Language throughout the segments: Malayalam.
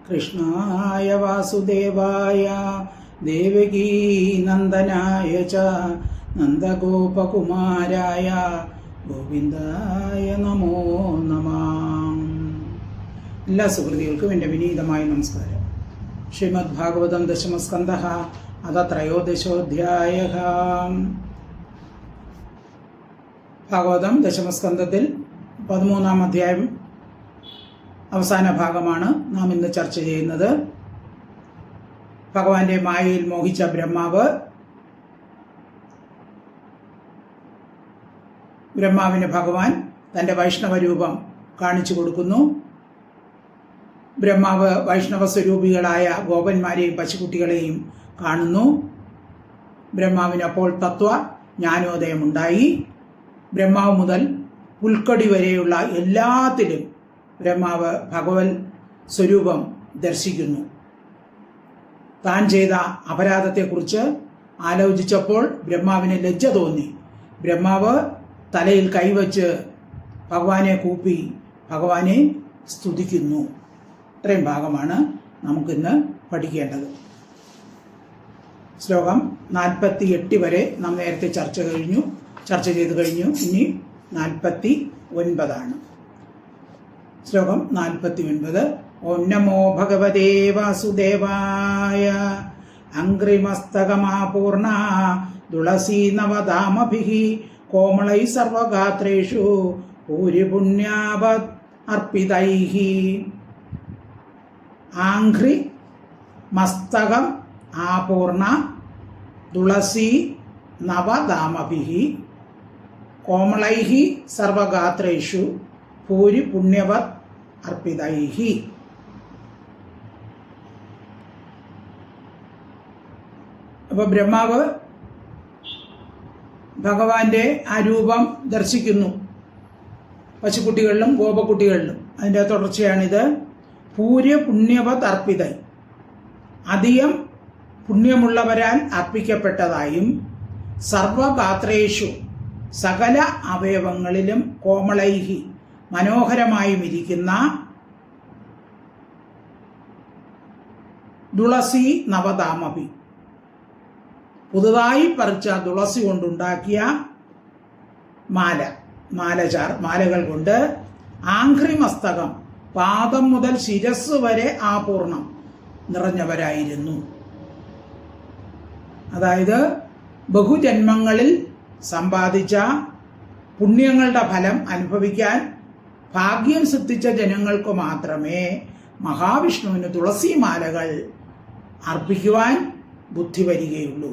കൃഷ്ണായ വാസുദേവായ ദേവകീ നന്ദനായ ച നന്ദഗോപകുമാരായ ഗോവിന്ദായ നമോ നമഃ. എല്ലാ സുഹൃത്തുക്കൾക്കും എൻ്റെ വിനീതമായ നമസ്കാരം. ശ്രീമദ് ഭാഗവതം ദശമസ്കന്ധഃ അഥ ത്രയോദശോധ്യായഃ. ഭാഗവതം ദശമസ്കന്ധത്തിൽ 13-ാം അധ്യായം അവസാന ഭാഗമാണ് നാം ഇന്ന് ചർച്ച ചെയ്യുന്നത്. ഭഗവാന്റെ മായയിൽ മോഹിച്ച ബ്രഹ്മാവിന് ഭഗവാൻ തൻ്റെ വൈഷ്ണവ രൂപം കാണിച്ചു കൊടുക്കുന്നു. ബ്രഹ്മാവ് വൈഷ്ണവ സ്വരൂപികളായ ഗോപന്മാരെയും പശുക്കുട്ടികളെയും കാണുന്നു. ബ്രഹ്മാവിന് അപ്പോൾ തത്വ ജ്ഞാനോദയമുണ്ടായി. ബ്രഹ്മാവ് മുതൽ പുൽക്കടി വരെയുള്ള എല്ലാത്തിലും ബ്രഹ്മാവ് ഭഗവത് സ്വരൂപം ദർശിക്കുന്നു. താൻ ചെയ്ത അപരാധത്തെക്കുറിച്ച് ആലോചിച്ചപ്പോൾ ബ്രഹ്മാവിന് ലജ്ജ തോന്നി. ബ്രഹ്മാവ് തലയിൽ കൈവച്ച് ഭഗവാനെ കൂപ്പി ഭഗവാനെ സ്തുതിക്കുന്നു. ഇത്രയും ഭാഗമാണ് നമുക്കിന്ന് പഠിക്കേണ്ടത്. ശ്ലോകം 48 വരെ നാം നേരത്തെ ചർച്ച ചെയ്തു കഴിഞ്ഞു. ഇനി 49 ശ്ലോകം 49. ഓം നമോ ഭഗവതേ വാസുദേവായ. അംഘ്രിമസ്തകമാപൂർണ തുളസീ നവധാമഭിഃ കോമളൈ സർവഗാത്രേഷു ഭൂരിപുണ്യാവത് അർപ്പിതൈഃ. ആംഘ്രി മസ്തകം ആപൂർണ തുളസീ നവധാമഭിഃ കോമളൈഃ സർവഗാത്രേഷു ഭൂരി പുണ്യവത് അർപ്പിതൈഃ. അപ്പൊ ബ്രഹ്മാവ് ഭഗവാന്റെ ആ രൂപം ദർശിക്കുന്നു പശുക്കുട്ടികളിലും ഗോപക്കുട്ടികളിലും. അതിൻ്റെ തുടർച്ചയാണിത്. ഭൂരി പുണ്യവത് അർപ്പിതൈ, അധികം പുണ്യമുള്ളവരാൽ അർപ്പിക്കപ്പെട്ടതായും സർവഗാത്രേഷു സകല അവയവങ്ങളിലും കോമളൈഹി മനോഹരമായും ഇരിക്കുന്ന തുളസി നവധാമഭി പുതുതായി പറിച്ച തുളസി കൊണ്ടുണ്ടാക്കിയ മാലകൾ കൊണ്ട് ആംഘ്രി മസ്തകം പാദം മുതൽ ശിരസ് വരെ ആപൂർണം നിറഞ്ഞവരായിരുന്നു. അതായത് ബഹുജന്മങ്ങളിൽ സമ്പാദിച്ച പുണ്യങ്ങളുടെ ഫലം അനുഭവിക്കാൻ ഭാഗ്യം സിദ്ധിച്ച ജനങ്ങൾക്ക് മാത്രമേ മഹാവിഷ്ണുവിന് തുളസിമാലകൾ അർപ്പിക്കുവാൻ ബുദ്ധി വരികയുള്ളൂ.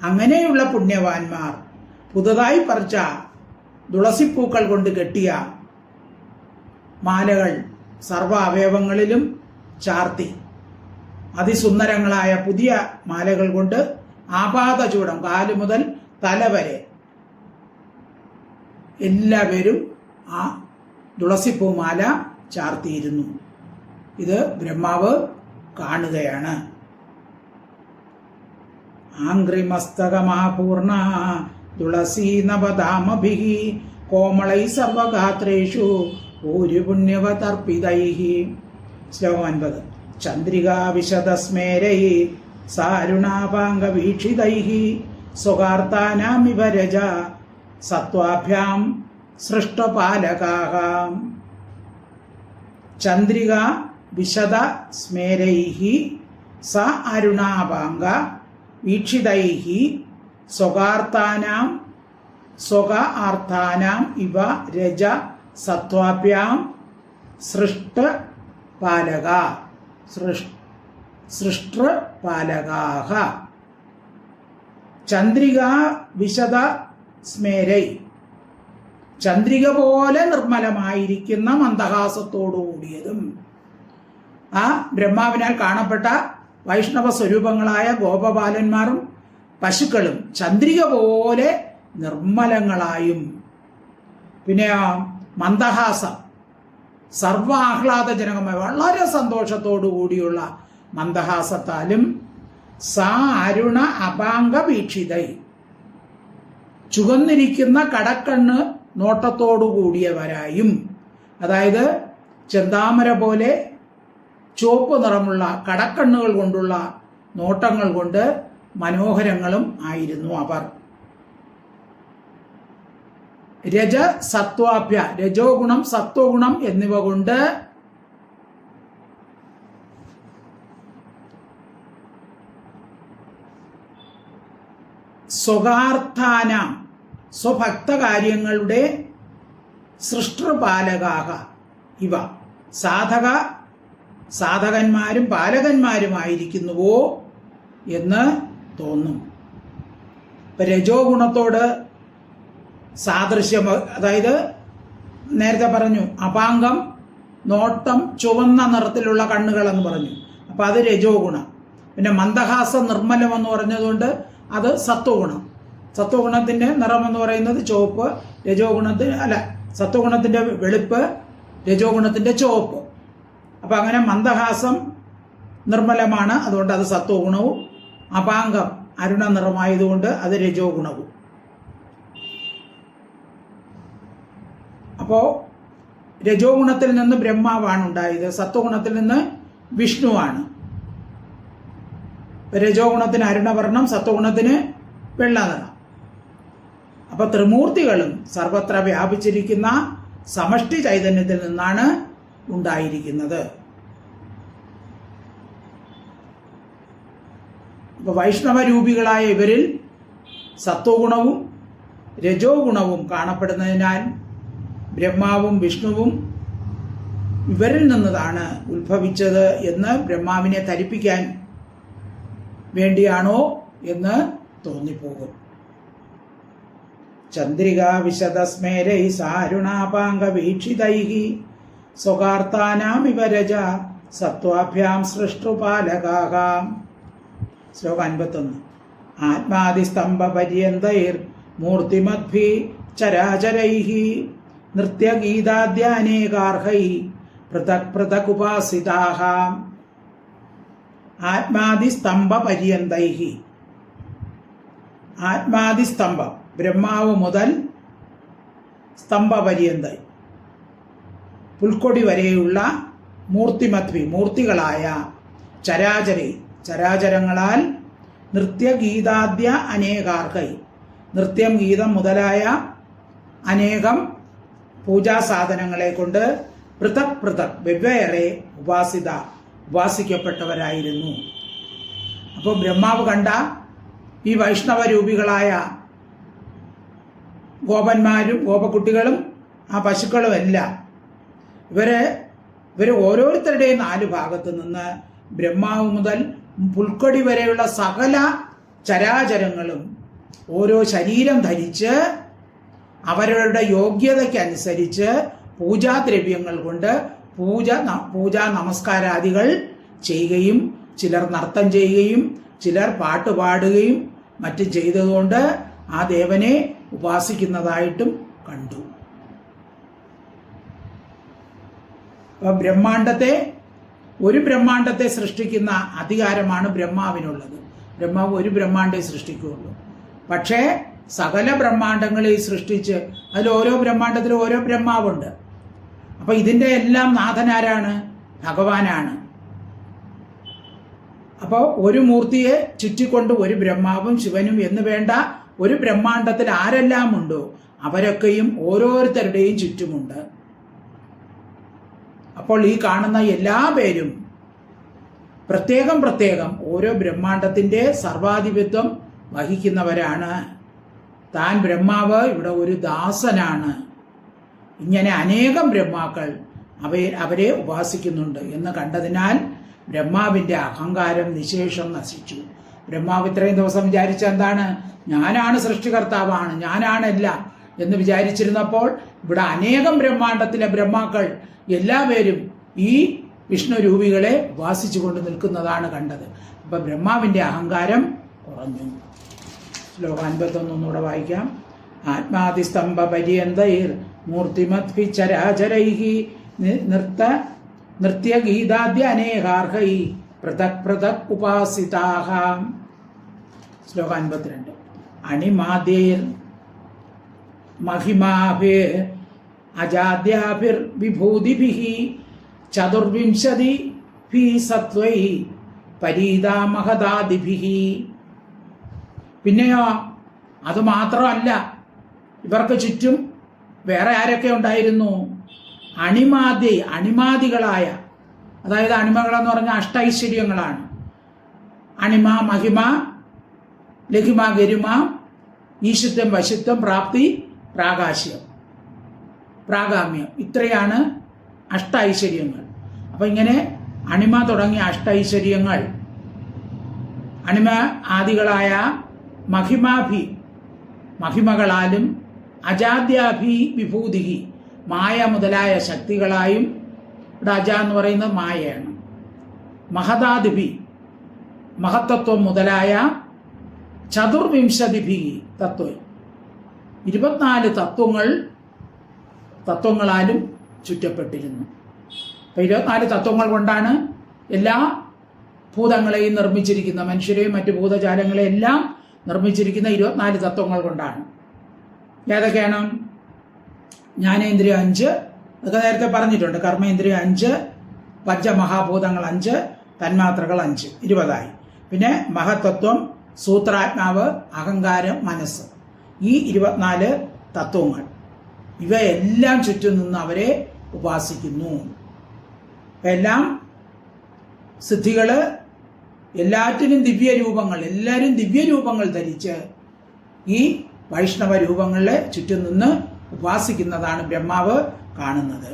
അങ്ങനെയുള്ള പുണ്യവാന്മാർ പുതുതായി പറിച്ച തുളസിപ്പൂക്കൾ കൊണ്ട് കെട്ടിയ മാലകൾ സർവ അവയവങ്ങളിലും ചാർത്തി അതിസുന്ദരങ്ങളായ പുതിയ മാലകൾ കൊണ്ട് ആപാദചൂടം കാല് മുതൽ തല വരെ എല്ലാവരും ആ തുളസിപ്പൂമാല ചാർത്തിയിരുന്നു. ഇത് ബ്രഹ്മാവ് കാണുകയാണ്. ആംഘ്രിമസ്തകമാപൂർണ തുളസീ നവധാമഭിഃ കോമളൈ സർവഗാത്രേഷു ഭൂരിപുണ്യവത് അർപ്പിതൈഃ. ശ്ലോകം 50. ചന്ദ്രികാ വിശദസ്മേരൈ സാരുണാപാംഗവീക്ഷിതൈഃ സ്വകാർത്താനാമിവ രജ സത്വാഭ്യാം സൃഷ്ടപാലകാഃ. ചന്ദ്രിക വിശദ സ്മേരൈഃ സ അരുണാപാംഗ വീക്ഷിതൈഃ സ്വകാർത്താനാം ഇവ രജ സത്വാഭ്യാം സൃഷ്ടപാലകാഃ. ചന്ദ്രിക വിശദ സ്മേരൈ, ചന്ദ്രിക പോലെ നിർമ്മലമായിരിക്കുന്ന മന്ദഹാസത്തോടുകൂടിയതും ആ ബ്രഹ്മാവിനാൽ കാണപ്പെട്ട വൈഷ്ണവ സ്വരൂപങ്ങളായ ഗോപബാലന്മാരും പശുക്കളും ചന്ദ്രിക പോലെ നിർമ്മലങ്ങളായും പിന്നെ മന്ദഹാസം സർവ ആഹ്ലാദജനകമായ വളരെ സന്തോഷത്തോടു കൂടിയുള്ള മന്ദഹാസത്താലും സാ അരുണ അപാംഗ വീക്ഷിതൈ ചുവന്നിരിക്കുന്ന കടക്കണ്ണ് നോട്ടത്തോടു കൂടിയവരായും അതായത് ചെന്താമര പോലെ ചുവപ്പ് നിറമുള്ള കടക്കണ്ണുകൾ കൊണ്ടുള്ള നോട്ടങ്ങൾ കൊണ്ട് മനോഹരങ്ങളും ആയിരുന്നു അവർ. രജ സത്വാഭ്യ, രജോ ഗുണം സത്വഗുണം എന്നിവ കൊണ്ട് സ്വകാർത്ഥാന, സ്വഭക്തകാര്യങ്ങളുടെ സൃഷ്ടപാലകാഹ ഇവ സാധകന്മാരും പാലകന്മാരുമായിരിക്കുന്നുവോ എന്ന് തോന്നും. ഇപ്പൊ രജോ ഗുണത്തോട് സാദൃശ്യം, അതായത് നേരത്തെ പറഞ്ഞു അപാംഗം, നോട്ടം, ചുവന്ന നിറത്തിലുള്ള കണ്ണുകൾ എന്ന് പറഞ്ഞു. അപ്പൊ അത് രജോ ഗുണം. പിന്നെ മന്ദഹാസ നിർമ്മലം എന്ന് പറഞ്ഞതുകൊണ്ട് അത് സത്വഗുണം. സത്വഗുണത്തിന്റെ നിറം എന്ന് പറയുന്നത് ചുവപ്പ്, രജോ ഗുണത്തിന് അല്ല, സത്വഗുണത്തിന്റെ വെളുപ്പ്, രജോ ഗുണത്തിന്റെ ചുവപ്പ്. അപ്പൊ അങ്ങനെ മന്ദഹാസം നിർമ്മലമാണ്, അതുകൊണ്ട് അത് സത്വഗുണവും. അപാംഗം അരുണ നിറമായതുകൊണ്ട് അത് രജോ ഗുണവും. അപ്പോ രജോ ഗുണത്തിൽ നിന്ന് ബ്രഹ്മാവാണ് ഉണ്ടായത്, സത്വഗുണത്തിൽ നിന്ന് വിഷ്ണുവാണ്. രജോ ഗുണത്തിന് അരുണവർണം, സത്വഗുണത്തിന് വെള്ള നിറം. അപ്പൊ ത്രിമൂർത്തികളും സർവത്ര വ്യാപിച്ചിരിക്കുന്ന സമഷ്ടി ചൈതന്യത്തിൽ നിന്നാണ് ഉണ്ടായിരിക്കുന്നത്. അപ്പൊ വൈഷ്ണവ രൂപികളായ ഇവരിൽ സത്വഗുണവും രജോ ഗുണവും കാണപ്പെടുന്നതിനാൽ ബ്രഹ്മാവും വിഷ്ണുവും ഇവരിൽ നിന്നതാണ് ഉത്ഭവിച്ചത് എന്ന് ബ്രഹ്മാവിനെ ധരിപ്പിക്കാൻ വേണ്ടിയാണോ എന്ന് തോന്നിപ്പോകും. ചന്ദ്രികാ വിശദസ്മേരൈ സാരുണാപാംഗ വീക്ഷിതൈഹി സ്വകാർത്താനാമിവ രജ സത്വാഭ്യാം സൃഷ്ടുപാലകാം. ശ്ലോകം 51. ആത്മാദിസ്തംഭപര്യന്തൈർ മൂർത്തിമദ്ഭി ചരാചരൈഹി നൃത്യഗീതാദ്യാനേകാർഹൈ പൃഥക് പൃഥക് ഉപാസിതാഃ. ആത്മാദിസ്തംഭപര്യന്തൈഹി, ആത്മാദിസ്തംഭം ബ്രഹ്മാവ് മുതൽ സ്തംഭപര്യന്തൈ പുൽക്കൊടി വരെയുള്ള മൂർത്തിമത്വി മൂർത്തികളായ ചരാചരി ചരാചരങ്ങളാൽ നൃത്യഗീതാദ്യ അനേകാർഹൈ, നൃത്യം ഗീതം മുതലായ അനേകം പൂജാസാധനങ്ങളെ കൊണ്ട് പൃഥക് പൃഥക് വെവ്വേറെ ഉപാസിക്കപ്പെട്ടവരായിരുന്നു. അപ്പോൾ ബ്രഹ്മാവ് കണ്ട ഈ വൈഷ്ണവ രൂപികളായ ഗോപന്മാരും ഗോപക്കുട്ടികളും ആ പശുക്കളും എല്ലാം ഇവർ ഓരോരുത്തരുടെയും 4 ഭാഗത്ത് നിന്ന് ബ്രഹ്മാവ് മുതൽ പുൽക്കൊടി വരെയുള്ള സകല ചരാചരങ്ങളും ഓരോ ശരീരം ധരിച്ച് അവരുടെ യോഗ്യതയ്ക്കനുസരിച്ച് പൂജാദ്രവ്യങ്ങൾ കൊണ്ട് പൂജാ നമസ്കാരാദികൾ ചെയ്യുകയും ചിലർ നൃത്തം ചെയ്യുകയും ചിലർ പാട്ടുപാടുകയും മറ്റും ചെയ്തതുകൊണ്ട് ആ ദേവനെ ഉപാസിക്കുന്നതായിട്ടും കണ്ടു. ഒരു ബ്രഹ്മാണ്ടത്തെ സൃഷ്ടിക്കുന്ന അധികാരമാണ് ബ്രഹ്മാവിനുള്ളത്. ബ്രഹ്മാവ് ഒരു ബ്രഹ്മാണ്ഡേ സൃഷ്ടിക്കുകയുള്ളൂ. പക്ഷേ സകല ബ്രഹ്മാണ്ടങ്ങളെ സൃഷ്ടിച്ച് അതിൽ ഓരോ ബ്രഹ്മാണ്ടത്തിലും ഓരോ ബ്രഹ്മാവുണ്ട്. അപ്പൊ ഇതിന്റെ എല്ലാം നാഥനാരാണ്? ഭഗവാനാണ്. അപ്പോൾ ഒരു മൂർത്തിയെ ചുറ്റിക്കൊണ്ട് ഒരു ബ്രഹ്മാവും ശിവനും എന്ന് വേണ്ട ഒരു ബ്രഹ്മാണ്ടത്തിൽ ആരെല്ലാം ഉണ്ടോ അവരൊക്കെയും ഓരോരുത്തരുടെയും ചുറ്റുമുണ്ട്. അപ്പോൾ ഈ കാണുന്ന എല്ലാ പേരും പ്രത്യേകം പ്രത്യേകം ഓരോ ബ്രഹ്മാണ്ടത്തിന്റെ സർവാധിപത്യം വഹിക്കുന്നവരാണ്. താൻ ബ്രഹ്മാവ് ഇവിടെ ഒരു ദാസനാണ്. ഇങ്ങനെ അനേകം ബ്രഹ്മാക്കൾ അവരെ ഉപാസിക്കുന്നുണ്ട് എന്ന് കണ്ടതിനാൽ ബ്രഹ്മാവിന്റെ അഹങ്കാരം നിശേഷം നശിച്ചു. ബ്രഹ്മാവ് ഇത്രയും ദിവസം വിചാരിച്ച എന്താണ്? ഞാനാണ് സൃഷ്ടികർത്താവാണ്, ഞാനാണെല്ലാം എന്ന് വിചാരിച്ചിരുന്നപ്പോൾ ഇവിടെ അനേകം ബ്രഹ്മാണ്ടത്തിലെ ബ്രഹ്മാക്കൾ എല്ലാവരും ഈ വിഷ്ണു രൂപികളെ ഉപാസിച്ചുകൊണ്ട് നിൽക്കുന്നതാണ് കണ്ടത്. അപ്പൊ ബ്രഹ്മാവിന്റെ അഹങ്കാരം കുറഞ്ഞു. ശ്ലോകം 51 ഒന്നുകൂടെ വായിക്കാം. ആത്മാതിസ്തംഭ പര്യന്തൈർ മൂർത്തിമദ്ഭി ചരാചരൈഹി നൃത്യഗീതാദ്യ അനേകാർഹൈ പൃഥക് പൃഥക് ഉപാസിതാഃ. ശ്ലോകം 52. അണിമാദ്യൈർ മഹിമാഭിർ അജാദ്യാഭിർവിഭൂതിഭിഃ ചതുർവിംശതിഭിഃ സത്വൈഃ പരീതാ മഹദാദിഭിഃ. പിന്നെയോ അതുമാത്രമല്ല, ഇവർക്ക് ചുറ്റും വേറെ ആരൊക്കെ ഉണ്ടായിരുന്നു? അണിമാദികളായ, അതായത് അണിമകളെന്ന് പറഞ്ഞാൽ അഷ്ടൈശ്വര്യങ്ങളാണ്. അണിമ, മഹിമ, ലഘിമ, ഗരിമ, ഈശിത്വം, വശിത്വം, പ്രാപ്തി, പ്രാഗാമ്യം. ഇത്രയാണ് അഷ്ടൈശ്വര്യങ്ങൾ. അപ്പൊ ഇങ്ങനെ അണിമ തുടങ്ങിയ അഷ്ടൈശ്വര്യങ്ങൾ, അണിമ ആദികളായ മഹിമകളാലും അജാദ്യാഭി വിഭൂതി മായ മുതലായ ശക്തികളായും, ഇവിടെ അജ എന്ന് പറയുന്നത് മായയാണ്. മഹദാദിഭി മഹത്തത്വം മുതലായ ചതുർവിംശതിഭി തത്വം 24 തത്വങ്ങളാലും ചുറ്റപ്പെട്ടിരുന്നു. അപ്പൊ 24 തത്വങ്ങൾ കൊണ്ടാണ് എല്ലാ ഭൂതങ്ങളെയും നിർമ്മിച്ചിരിക്കുന്ന, മനുഷ്യരെയും മറ്റു ഭൂതജാലങ്ങളെയും എല്ലാം നിർമ്മിച്ചിരിക്കുന്ന 24 തത്വങ്ങൾ കൊണ്ടാണ്. ഏതൊക്കെയാണ്? ജ്ഞാനേന്ദ്രിയ 5, അതൊക്കെ നേരത്തെ പറഞ്ഞിട്ടുണ്ട്. കർമ്മേന്ദ്രിയ 5, പഞ്ചമഹാഭൂതങ്ങൾ 5, തന്മാത്രകൾ 5, 20ആയി. പിന്നെ മഹത്തത്വം, സൂത്രാത്മാവ്, അഹങ്കാരം, മനസ്സ്, ഈ 24 തത്വങ്ങൾ, ഇവയെല്ലാം ചുറ്റും നിന്ന് അവരെ ഉപാസിക്കുന്നു. എല്ലാം സിദ്ധികള്, എല്ലാറ്റിനും ദിവ്യരൂപങ്ങൾ, എല്ലാവരും ദിവ്യരൂപങ്ങൾ ധരിച്ച് ഈ വൈഷ്ണവ രൂപങ്ങളെ ചുറ്റും നിന്ന് ഉപാസിക്കുന്നതാണ് ബ്രഹ്മാവ് കാണുന്നത്.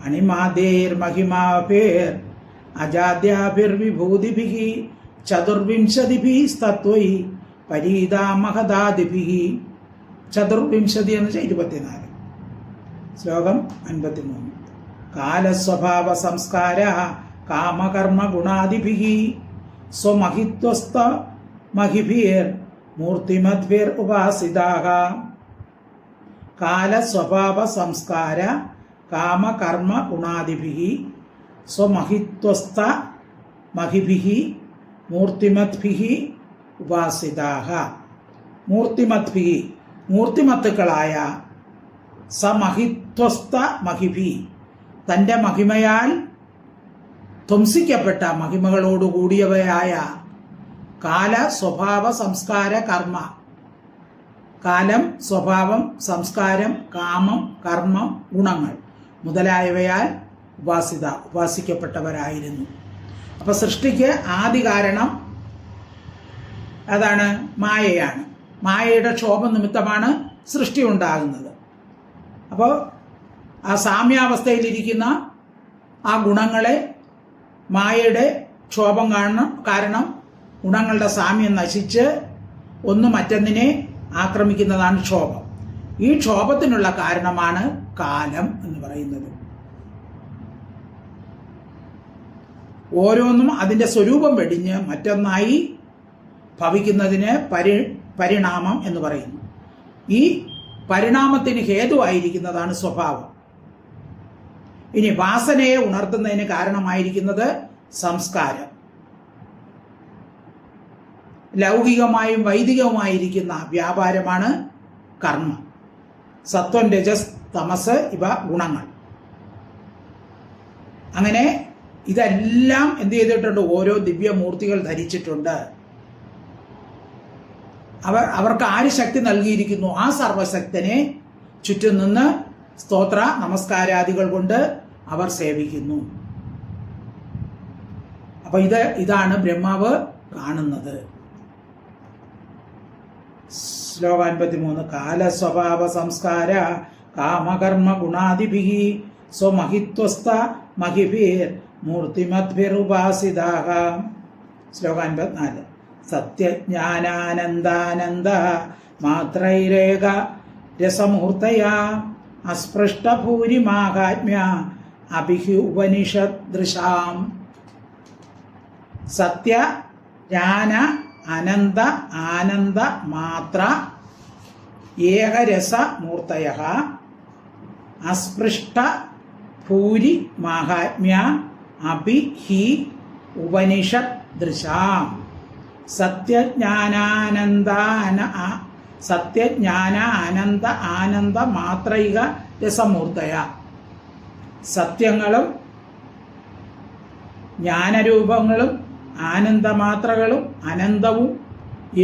അണിമാദേർ മഹിമാഭേർ അജാദ്യാഭിർവിഭൂതിഭിഃ ചതുർവിംശതിഭിഃ തത്വൈ പരീതാ മഹദാദിഭിഃ. ചതുർവിംശതി എന്ന് വെച്ചാൽ 24. ശ്ലോകം 53. കാലസ്വഭാവ സംസ്കാര കാമകർമ്മ ഗുണാദിഭിഃ സ്വമഹിത്വസ്ഥ മഹിഭിർ മൂർത്തിമദ്ഭിർ ഉപാസിതാഃ. കാലസ്വഭാവ സംസ്കാര കാമകർമ്മ ഗുണാദിഭിഃ സ്വമഹിത്വസ്ഥ മഹിഭിഃ മൂർത്തിമദ്ഭിഃ ഉപാസിതാഃ. മൂർത്തിമത്തുക്കളായ സമഹിത്വസ്ഥ മഹിഭി, തൻ്റെ മഹിമയാൽ ധ്വംസിക്കപ്പെട്ട മഹിമകളോടുകൂടിയവയായ കാല, സ്വഭാവ, സംസ്കാര, കർമ്മ, കാലം, സ്വഭാവം, സംസ്കാരം, കാമം, കർമ്മം, ഗുണങ്ങൾ മുതലായവയാൽ ഉപാസിക്കപ്പെട്ടവരായിരുന്നു. അപ്പൊ സൃഷ്ടിക്ക് ആദി കാരണം അതാണ് മായയാണ്. മായയുടെ ക്ഷോഭം നിമിത്തമാണ് സൃഷ്ടി ഉണ്ടാകുന്നത്. അപ്പോൾ ആ സാമ്യാവസ്ഥയിലിരിക്കുന്ന ആ ഗുണങ്ങളെ മായയുടെ ക്ഷോഭം കാരണം ഗുണങ്ങളുടെ സാമ്യം നശിച്ച് ഒന്ന് മറ്റൊന്നിനെ ആക്രമിക്കുന്നതാണ് ക്ഷോഭം. ഈ ക്ഷോഭത്തിനുള്ള കാരണമാണ് കാലം എന്ന് പറയുന്നത്. ഓരോന്നും അതിൻ്റെ സ്വരൂപം വെടിഞ്ഞ് മറ്റൊന്നായി ഭവിക്കുന്നതിന് പരിണാമം എന്ന് പറയുന്നു. ഈ പരിണാമത്തിന് ഹേതുവായിരിക്കുന്നതാണ് സ്വഭാവം. ഇനി വാസനയെ ഉണർത്തുന്നതിന് കാരണമായിരിക്കുന്നത് സംസ്കാരം. ലൗകികമായും വൈദികവുമായിരിക്കുന്ന വ്യാപാരമാണ് കർമ്മം. സത്വം, രജസ്, തമസ് ഇവ ഗുണങ്ങൾ. അങ്ങനെ ഇതെല്ലാം എന്ത് ചെയ്തിട്ടുണ്ട്? ഓരോ ദിവ്യമൂർത്തികൾ ധരിച്ചിട്ടുണ്ട്. അവർക്ക് ആര് ശക്തി നൽകിയിരിക്കുന്നു? ആ സർവശക്തനെ ചുറ്റും നിന്ന് സ്തോത്ര നമസ്കാരാദികൾ കൊണ്ട് അവർ സേവിക്കുന്നു. അപ്പൊ ഇതാണ് ബ്രഹ്മാവ് കാണുന്നത്. ശ്ലോകം 53. കാലസ്വഭാവ സംസ്കാര കാമകർമ്മ ഗുണാദിഭിഃ സ്വമഹിത്വസ്ഥ മഹിഭിർ മൂർത്തിമദ്ഭിരുപാസിതാഃ. ശ്ലോകം 54. സത്യജ്ഞാനാനന്ദാനന്ദ മാത്രൈരേക രസമൂർത്തയാ അസ്പൃഷ്ടഭൂരിമാഹാത്മ്യ അഭിഹി ഉപനിഷദൃശാം. സത്യ, ജ്ഞാന, അനന്ത, ആനന്ദ മാത്ര ഏകരസ മൂർത്തയഃ അസ്പൃഷ്ട ഭൂരി മാഹാത്മ്യ അഭി ഹി ഉപനിഷദൃശാം. സത്യജ്ഞാന ആനന്ദ ആനന്ദ മാത്രൈക രസമൂർത്തയ. സത്യങ്ങളും ജ്ഞാനരൂപങ്ങളും ആനന്ദമാത്രകളും അനന്തവും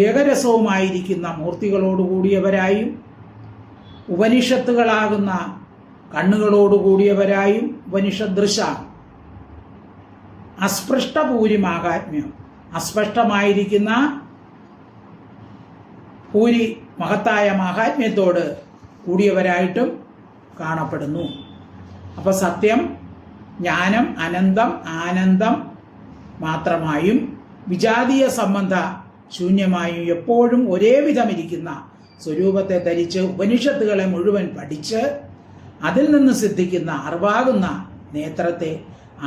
ഏകരസവുമായിരിക്കുന്ന മൂർത്തികളോടുകൂടിയവരായും ഉപനിഷത്തുകളാകുന്ന കണ്ണുകളോടുകൂടിയവരായും ഉപനിഷദൃശ അസ്പൃഷ്ടപൂരിമാഹാത്മ്യം, അസ്പഷ്ടമായിരിക്കുന്ന പൂരി മഹത്തായ മാഹാത്മ്യത്തോട് കൂടിയവരായിട്ടും കാണപ്പെടുന്നു. അപ്പൊ സത്യം, ജ്ഞാനം, അനന്തം, ആനന്ദം മാത്രമായും വിജാതീയ സംബന്ധ ശൂന്യമായും എപ്പോഴും ഒരേ വിധമിരിക്കുന്ന സ്വരൂപത്തെ ധരിച്ച് ഉപനിഷത്തുകളെ മുഴുവൻ പഠിച്ച് അതിൽ നിന്ന് സിദ്ധിക്കുന്ന അറിവാകുന്ന നേത്രത്തെ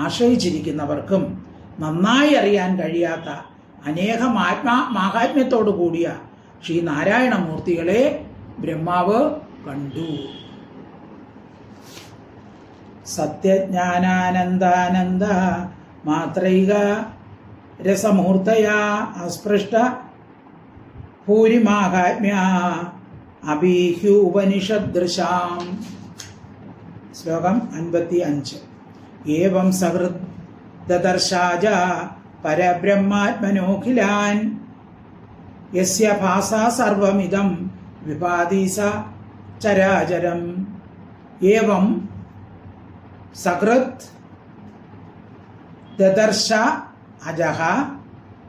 ആശ്രയിച്ചിരിക്കുന്നവർക്കും നന്നായി അറിയാൻ കഴിയാത്ത അനേകം മാഹാത്മ്യത്തോടു കൂടിയ ശ്രീനാരായണമൂർത്തികളെ ബ്രഹ്മാവ് കണ്ടു. സത്യജ്ഞാനാനന്ദാനന്ദ മാത്രൈക രസമൂർത്തയ അസ്പൃഷ്ട ഭൂരിമാഹാത്മ്യ അബീഹ്യു ഉപനിഷദൃശാം. ശ്ലോകം 55. ഏവം സഹൃദ് ദദർശാജ പരബ്രഹ്മാത്മനോഖിലാൻ യസ്യ ഭാസാ സർവമിദം വിഭാതി സ ചരാചരം. ഏവം സഹൃദ് ദദർശ അജഃ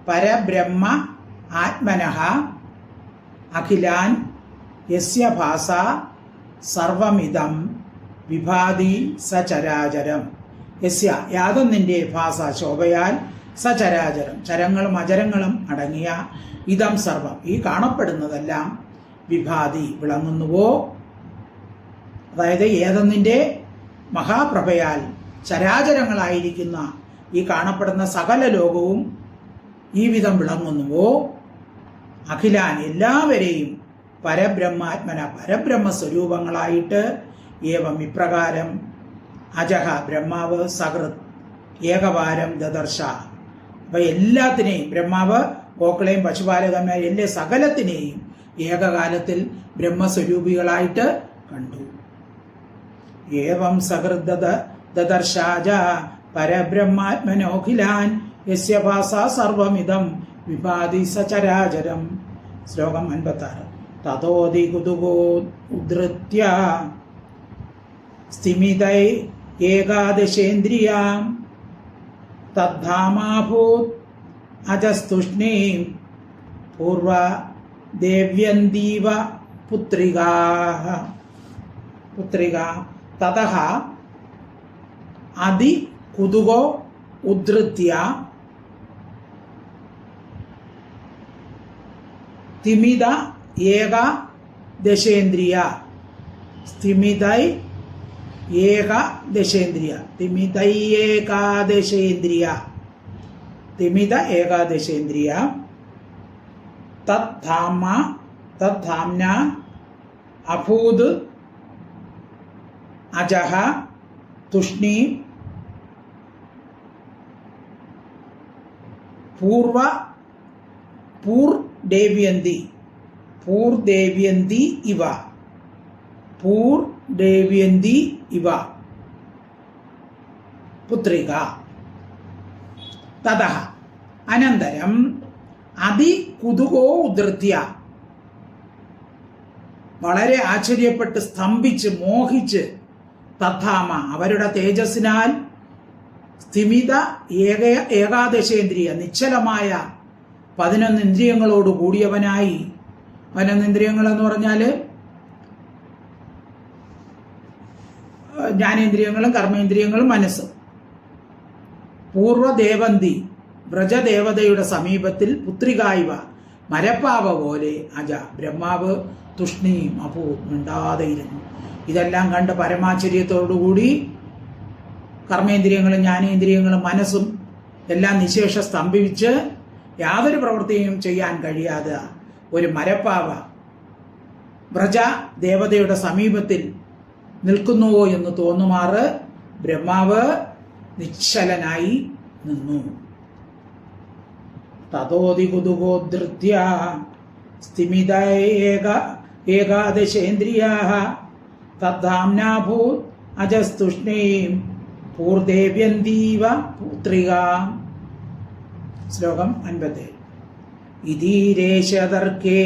പരബ്രഹ്മ ആത്മനഃ അഖിലാൻ യസ്യ ഭാസാ സർവമിദം വിഭാതി സചരാചരം. യസ്യ യാതൊന്നിൻ്റെ ഭാസ ശോഭയാൽ സചരാചരം ചരങ്ങളും അചരങ്ങളും അടങ്ങിയ ഇതം സർവം ഈ കാണപ്പെടുന്നതെല്ലാം വിഭാതി വിളങ്ങുന്നുവോ, അതായത് ഏതൊന്നിൻ്റെ മഹാപ്രഭയാൽ ചരാചരങ്ങളായിരിക്കുന്ന ഈ കാണപ്പെടുന്ന സകല ലോകവും ഈ വിധം വിളങ്ങുന്നുവോ, അഖിലാൻ എല്ലാവരെയും പരബ്രഹ്മാത്മന പരബ്രഹ്മസ്വരൂപങ്ങളായിട്ട് ഏവം ഇപ്രകാരം അജഹ ബ്രഹ്മാവ് സഹൃത് ഏകവാരം ദദർശ. അപ്പൊ എല്ലാത്തിനെയും ബ്രഹ്മാവ് ഗോക്കളെയും പശുപാലകന്മാരെയും എല്ലാ സകലത്തിനെയും ഏകകാലത്തിൽ ബ്രഹ്മസ്വരൂപികളായിട്ട് കണ്ടു. ഏവം സഹൃദ ദദർശാജ പരബ്രഹ്മാത്മനോഖിലാൻ യസ്യ ഭാസാ സർവമിദം വിഭാതി സചരാചരം. ശ്ലോകം 56. തതോതി കുതുകോ ഉദ്ധൃത്യ സ്ഥിമിതൈ ഏകാദശേന്ദ്രിയാം തദ്ധാമാഭൂത് അജസ്തുഷ്ണീം പൂർവ ദേവ്യന്തീവ പുത്രികാ. തതഃ അതി കുതുകോ ഉദ്ധൃത്യ സ്ഥിമിത ഏകാദശേന്ദ്രിയ. സ്ഥിമിതൈ ഏകാദശേന്ദ്രിയ. തിമിത ഏകാദശേന്ദ്രിയ തദ്ധാംന അഭൂത് അജഃ തുഷ്ണീ പൂർദേവ്യന്തി ഇവ പുത്രിക. തതഃ അനന്തരം അതി കുതുകോ ഉദ്ധൃത്യ വളരെ ആശ്ചര്യപ്പെട്ട് സ്തംഭിച്ച് മോഹിച്ച് തദ്ധാമ അവരുടെ തേജസ്സിനാൽ സ്ഥിമിത ഏകാദശേന്ദ്രിയ നിശ്ചലമായ 11 ഇന്ദ്രിയങ്ങളോട് കൂടിയവനായി. 11 ഇന്ദ്രിയങ്ങൾ എന്ന് പറഞ്ഞാൽ ജ്ഞാനേന്ദ്രിയങ്ങളും കർമ്മേന്ദ്രിയങ്ങളും മനസ്സും. പൂർവദേവന്തി വ്രജദേവതയുടെ സമീപത്തിൽ പുത്രികായിവ മരപ്പാവ പോലെ അജ ബ്രഹ്മാവ് തുഷ്ണിയും അപ്പോ മിണ്ടാതെയിരുന്നു. ഇതെല്ലാം കണ്ട് പരമാശ്ചര്യത്തോടുകൂടി കർമ്മേന്ദ്രിയങ്ങളും ജ്ഞാനേന്ദ്രിയങ്ങളും മനസ്സും എല്ലാം നിശേഷ സ്തംഭിച്ച് യാതൊരു പ്രവൃത്തിയും ചെയ്യാൻ കഴിയാതെ ഒരു മരപ്പാവ വ്രജ ദേവതയുടെ സമീപത്തിൽ നിൽക്കുന്നുവോ എന്ന് തോന്നുമാറ് ബ്രഹ്മാവ് നിശ്ചലനായി നിന്നു. തതോതി കുതുകോദ്ധൃത്യ സ്ഥിമിത ഏകാദശേന്ദ്രിയാ തദ്ധാംനാഭൂത് അജസ്തുഷ്ണീം പൂർദേവ്യന്തീവ പുത്രിക. ശ്ലോകം 57. ഇതീരേശതർക്കേ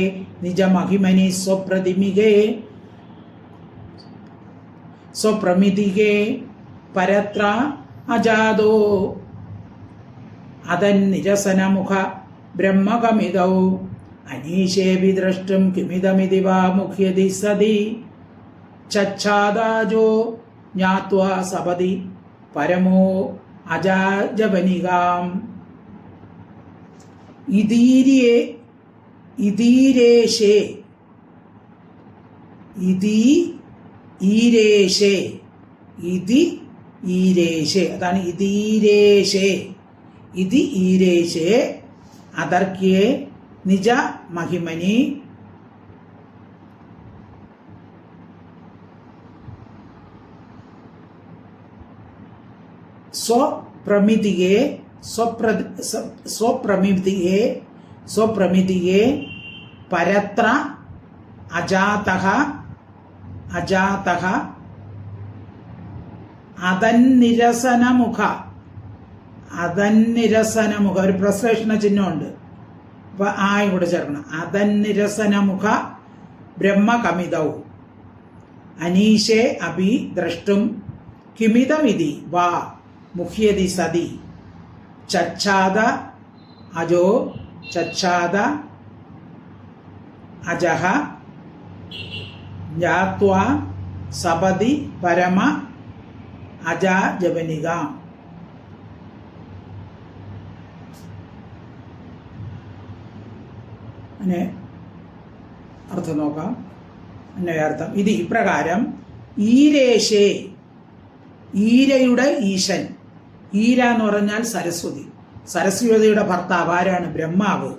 നിജമഹിമനി സ്വപ്രമിതികേ പരത്ര അജാതോ അതന്നിരസനമുഖ ബ്രഹ്മകമിതൗ അനീശേഭി ദ്രഷ്ടും കിമിതമിതി വാ മുഖ്യതി സതി ചച്ഛാദാജോ ജ്ഞാത്വാ സപതി പരമോ അജാജവനികാം. ഇതീരേശേ അതാണ് ഈരേശേ അതർക്യേ നിജ മഹിമനി സ്വപ്രമിതികേ പരത്ര അജാതഃ അതന്നിരസനമുഖ ഒരു പ്രശ്ലേഷണ ചിഹ്നമുണ്ട്, അപ്പൊ ആയും കൂടെ ചേർക്കണം. അതന്നിരസനമുഖ ബ്രഹ്മകമിതൗ അനീശേ അഭി ദ്രഷ്ടും കിമിതമിതി വാ മുഹ്യതി സതി ചച്ഛാദ അജഹ ജ്ഞാത്വാ സപതി പരമ അജാജവനിക. അങ്ങനെ അർത്ഥം നോക്കാം. അർത്ഥം ഇത് ഇപ്രകാരം ഈരേശേ, ഈരയുടെ ഈശൻ. ഈര എന്ന് പറഞ്ഞാൽ സരസ്വതി, സരസ്വതിയുടെ ഭർത്താവ് ആരാണ്? ബ്രഹ്മാവ്.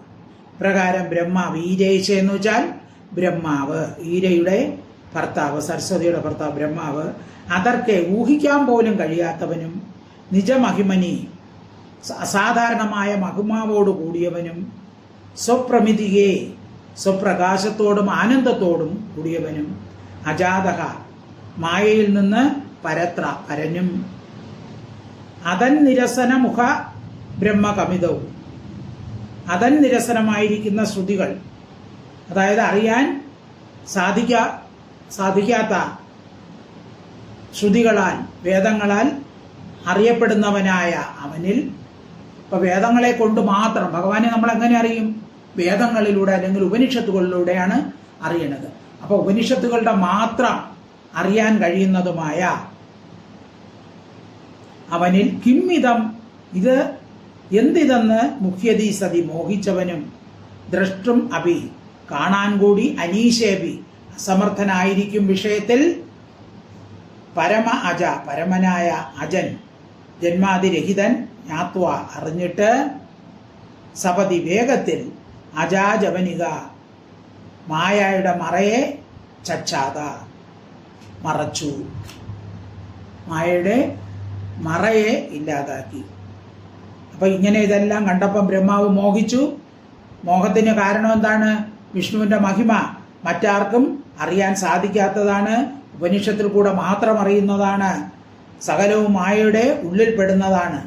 പ്രകാരം ബ്രഹ്മാവ് ഈരേശ എന്ന് വെച്ചാൽ ബ്രഹ്മാവ്, ഈരയുടെ ഭർത്താവ്, സരസ്വതിയുടെ ഭർത്താവ് ബ്രഹ്മാവ്. അതർക്ക് ഊഹിക്കാൻ പോലും കഴിയാത്തവനും നിജമഹിമനി അസാധാരണമായ മഹിമാവോട് കൂടിയവനും സ്വപ്രമിതികേ സ്വപ്രകാശത്തോടും ആനന്ദത്തോടും കൂടിയവനും അജാതഹ മായയിൽ നിന്ന് പരത്ര പരനും അതന്നിരസന മുഖ ബ്രഹ്മകമിതവും അതന്നിരസനമായിരിക്കുന്ന ശ്രുതികൾ, അതായത് അറിയാൻ സാധിക്കാത്ത ശ്രുതികളാൽ വേദങ്ങളാൽ അറിയപ്പെടുന്നവനായ അവനിൽ, ഇപ്പൊ വേദങ്ങളെ കൊണ്ട് മാത്രം ഭഗവാനെ നമ്മൾ എങ്ങനെ അറിയും? വേദങ്ങളിലൂടെ അല്ലെങ്കിൽ ഉപനിഷത്തുകളിലൂടെയാണ് അറിയണത്. അപ്പൊ ഉപനിഷത്തുകളുടെ മാത്രം അറിയാൻ കഴിയുന്നതുമായ അവനിൽ കിംമിതം, ഇത് എന്തിതെന്ന് മുഖ്യതി സതി മോഹിച്ചവനും ദ്രഷ്ടും അഭി കാണാൻ കൂടി അനീശേഭി അസമർത്ഥനായിരിക്കും വിഷയത്തിൽ പരമ അജ പരമനായ അജൻ ജന്മാതിരഹിതൻ ജ്ഞാത്വ അറിഞ്ഞിട്ട് സപതി വേഗത്തിൽ അജാജവനിക മായയുടെ മറയെ ചച്ചാത മറച്ചു, മായയുടെ മറയെ ഇല്ലാതാക്കി. അപ്പൊ ഇങ്ങനെ ഇതെല്ലാം കണ്ടപ്പം ബ്രഹ്മാവ് മോഹിച്ചു. മോഹത്തിന് കാരണം എന്താണ്? വിഷ്ണുവിന്റെ മഹിമ മറ്റാർക്കും അറിയാൻ സാധിക്കാത്തതാണ്, ഉപനിഷത്തിൽ കൂടെ മാത്രം അറിയുന്നതാണ്, സകലവും മായയുടെ ഉള്ളിൽപ്പെടുന്നതാണ്.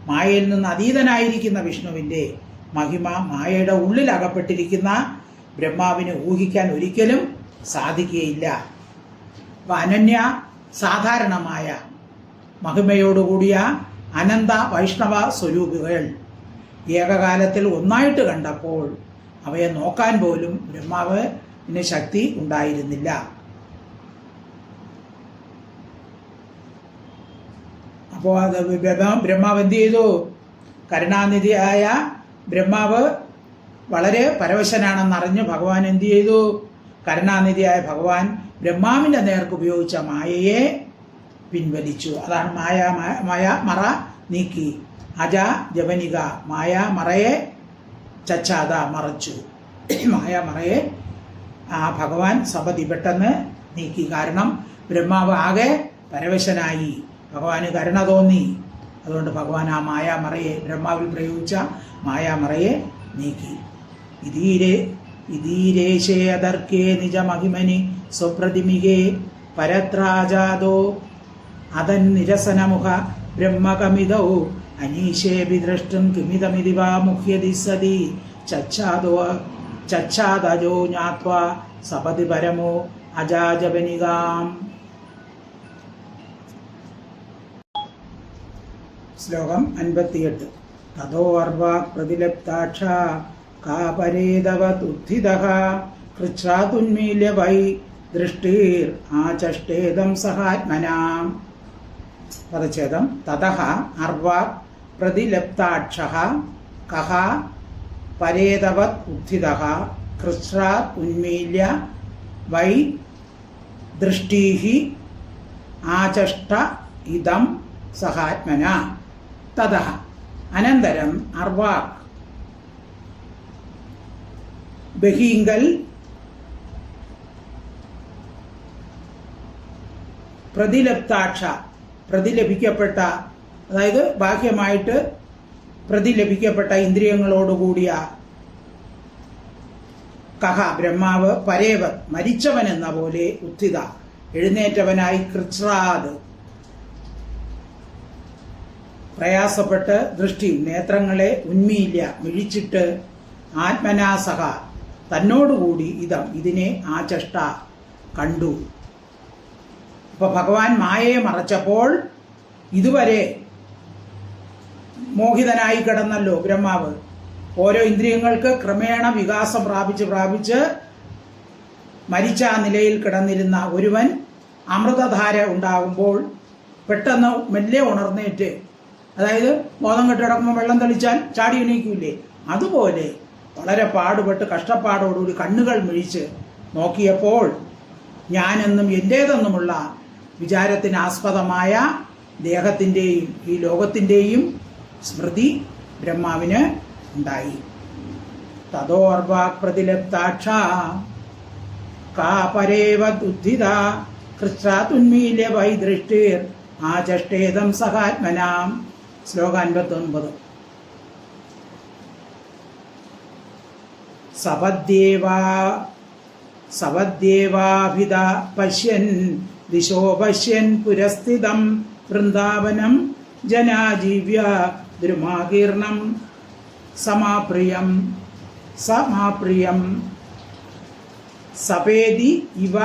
മായയിൽ നിന്ന് അതീതനായിരിക്കുന്ന വിഷ്ണുവിന്റെ മഹിമ മായയുടെ ഉള്ളിൽ അകപ്പെട്ടിരിക്കുന്ന ബ്രഹ്മാവിന് ഊഹിക്കാൻ ഒരിക്കലും സാധിക്കുകയില്ല. അപ്പൊ അനന്യ സാധാരണമായ മഹിമയോടുകൂടിയ അനന്ത വൈഷ്ണവ സ്വരൂപികൾ ഏകകാലത്തിൽ ഒന്നായിട്ട് കണ്ടപ്പോൾ അവയെ നോക്കാൻ പോലും ബ്രഹ്മാവിന് ശക്തി ഉണ്ടായിരുന്നില്ല. അപ്പോൾ അത് ബ്രഹ്മാവ് എന്ത് ചെയ്തു? കരുണാനിധിയായ ബ്രഹ്മാവ് വളരെ പരവശനാണെന്നറിഞ്ഞ് ഭഗവാൻ എന്ത് ചെയ്തു? കരുണാനിധിയായ ഭഗവാൻ ബ്രഹ്മാവിന്റെ നേർക്ക് ഉപയോഗിച്ച മായയെ പിൻവലിച്ചു. അതാണ് മായ മറ നീക്കി. അജ ജവനിക, മായ മറയെ ചച്ചാത മറച്ചു. മായ മറയെ ഭഗവാൻ സപതി പെട്ടെന്ന് നീക്കി. കാരണം ബ്രഹ്മാവ് ആകെ പരവശനായി, ഭഗവാന് കരുണ തോന്നി. അതുകൊണ്ട് ഭഗവാൻ ആ മായാമറയെ, ബ്രഹ്മാവിൽ പ്രയോഗിച്ച മായാമറയെ നീക്കി. ഇതീരേശേ അതർക്കേ നിജമഹിമനി സ്വപ്രതിമികേ പരത്രാജാതോ അതന്നിരസനമുഖ ബ്രഹ്മകമിതൗ അനീശേപി ദ്രഷ്ടും കിമിതമിതി വാ മുഹ്യതി സതി ചച്ചാദജോ ജ്ഞാത്വാ സപതി പരമോ അജാജപനികാം. ശ്ലോകം 58. തതോ അർവാക് പ്രതിലപ്താക്ഷ കാപരേതവതുദ്ധിതഃ കൃച്ഛ്രാതുന്മീല്യ വൈ ദൃഷ്ടിർ ആചഷ്ടേദം സഹാത്മനാം. പദച്ഛേദം. തതഃ അർവാക് പ്രതിലപ്താക്ഷഃ കഃ പരേതവത് ഉദ്ധിതഃ കൃച്ഛ്രാത് ഉന്മീല്യ വൈ ദൃഷ്ടീഃ ആചഷ്ട ഇദം സഹാത്മന. തതഃ അനന്തരം അർവാക് ബഹിങ്കൽ പ്രതിലപ്താക്ഷ പ്രതിലഭിക്കപ്പെട്ട, അതായത് ബാഹ്യമായിട്ട് പ്രതിലഭിക്കപ്പെട്ട ഇന്ദ്രിയങ്ങളോടുകൂടിയ കഹ ബ്രഹ്മാവ് പരേവത് മരിച്ചവൻ എന്ന പോലെ ഉത്ഥിത എഴുന്നേറ്റവനായി കൃച്ഛ്രാത് പ്രയാസപ്പെട്ട് ദൃഷ്ടി നേത്രങ്ങളെ ഉന്മീല്യ മിഴിച്ചിട്ട് ആത്മനാസഹ തന്നോടുകൂടി ഇതം ഇതിനെ ആചഷ്ട കണ്ടു. ഇപ്പൊ ഭഗവാൻ മായയെ മറച്ചപ്പോൾ ഇതുവരെ മോഹിതനായി കിടന്നല്ലോ ബ്രഹ്മാവ്. ഓരോ ഇന്ദ്രിയങ്ങൾക്ക് ക്രമേണ വികാസം പ്രാപിച്ച് മരിച്ച ആ നിലയിൽ കിടന്നിരുന്ന ഒരുവൻ അമൃതധാര ഉണ്ടാകുമ്പോൾ പെട്ടെന്ന് മെല്ലെ ഉണർന്നേറ്റ്, അതായത് ബോധം കെട്ടിടക്കുമ്പോൾ വെള്ളം തെളിച്ചാൽ ചാടി എണീക്കൂലേ, അതുപോലെ വളരെ പാടുപെട്ട് കഷ്ടപ്പാടോടുകൂടി കണ്ണുകൾ മിഴിച്ച് നോക്കിയപ്പോൾ ഞാനെന്നും എൻ്റേതെന്നുമുള്ള വിചാരത്തിനാസ്പദമായ ദേഹത്തിൻ്റെയും ഈ ലോകത്തിൻ്റെയും സ്മൃതി ബ്രഹ്മാവിന് ഉണ്ടായി. തതോർവാക് പ്രതിലപ്താക്ഷ കാപരേവദുദ്ധിത കൃച്ഛ്രാതുന്മീല്യ വൈ ദൃഷ്ടിർ ആചഷ്ടേദം സഹാത്മനാം. ശ്ലോകം 59. സപദ്യേവാഭിത പശ്യൻ ദിശോ പശ്യൻ പുരസ്ഥിതം വൃന്ദാവനം ജനാജീവ്യ ദ്രുമാകീർണം സമാപ്രിയം സപേതി ഇവ